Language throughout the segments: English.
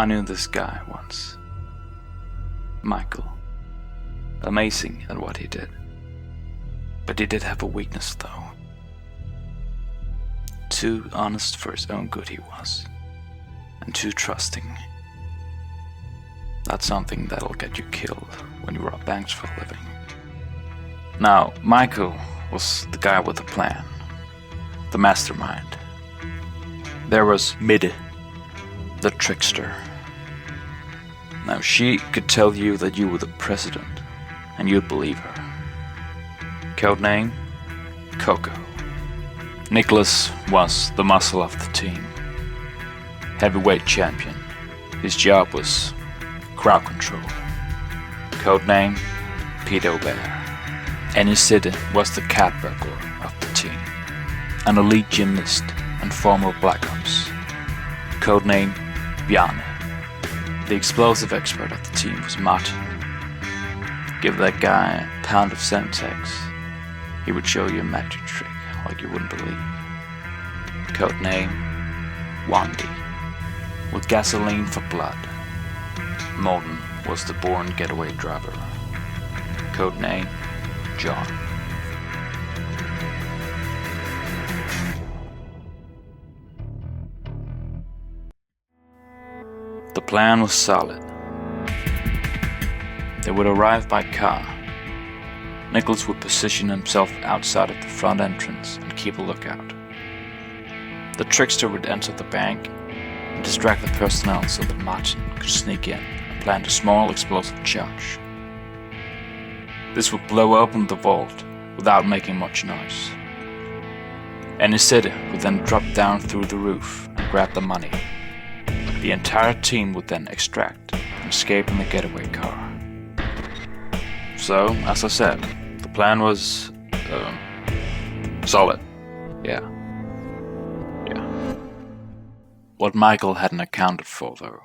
I knew this guy once. Michael. Amazing at what he did. But he did have a weakness though. Too honest for his own good he was. And too trusting. That's something that'll get you killed when you rob banks for a living. Now, Michael was the guy with the plan. The mastermind. There was Midde, the trickster. Now she could tell you that you were the president, and you'd believe her. Codename, Coco. Nicholas was the muscle of the team. Heavyweight champion. His job was crowd control. Codename, Pedo Bear. Heist was the cat burglar of the team. An elite gymnast and former Black Ops. Codename, Bjarne. The explosive expert of the team was Martin. Give that guy a pound of Semtex, he would show you a magic trick like you wouldn't believe. Codename, Wandy. With gasoline for blood. Morten was the born getaway driver. Codename, John. The plan was solid. They would arrive by car. Nicholas would position himself outside of the front entrance and keep a lookout. The trickster would enter the bank and distract the personnel so that Martin could sneak in and plant a small explosive charge. This would blow open the vault without making much noise. Heist would then drop down through the roof and grab the money. The entire team would then extract and escape in the getaway car. So, as I said, the plan was solid. Yeah. What Michael hadn't accounted for, though,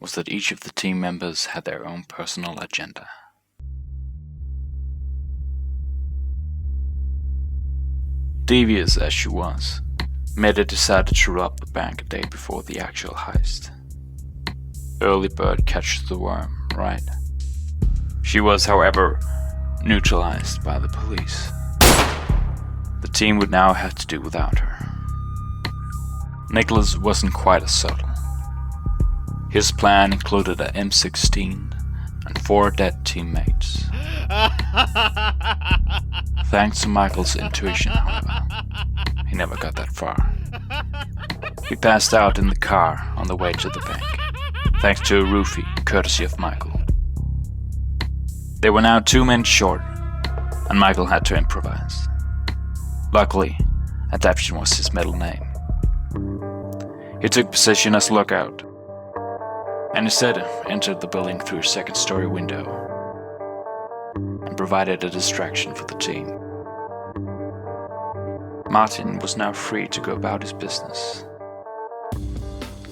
was that each of the team members had their own personal agenda. Devious as she was, Midde decided to rob the bank a day before the actual heist. Early bird catches the worm, right? She was, however, neutralized by the police. The team would now have to do without her. Nicholas wasn't quite as subtle. His plan included a M16 and 4 dead teammates. Thanks to Michael's intuition, however, he never got that far. He passed out in the car on the way to the bank, thanks to a roofie, courtesy of Michael. They were now 2 men short, and Michael had to improvise. Luckily, Adaption was his middle name. He took position as lookout, and instead entered the building through a second-story window and provided a distraction for the team. Martin was now free to go about his business.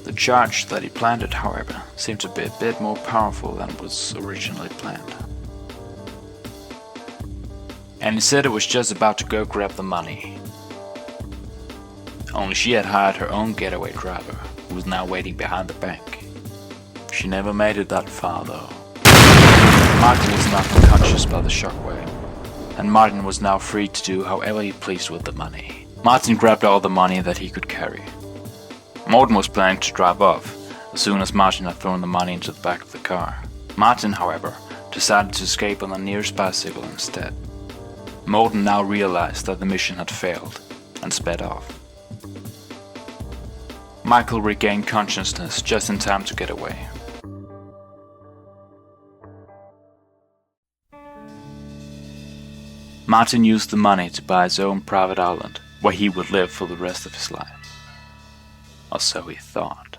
The charge that he planted, however, seemed to be a bit more powerful than was originally planned. And Heist was just about to go grab the money. Only she had hired her own getaway driver, who was now waiting behind the bank. She never made it that far, though. Martin was knocked unconscious by the shockwave, and Martin was now free to do however he pleased with the money. Martin grabbed all the money that he could carry. Morten was planning to drive off as soon as Martin had thrown the money into the back of the car. Martin, however, decided to escape on the nearest bicycle instead. Morten now realized that the mission had failed and sped off. Michael regained consciousness just in time to get away. Martin used the money to buy his own private island, where he would live for the rest of his life. Or so he thought.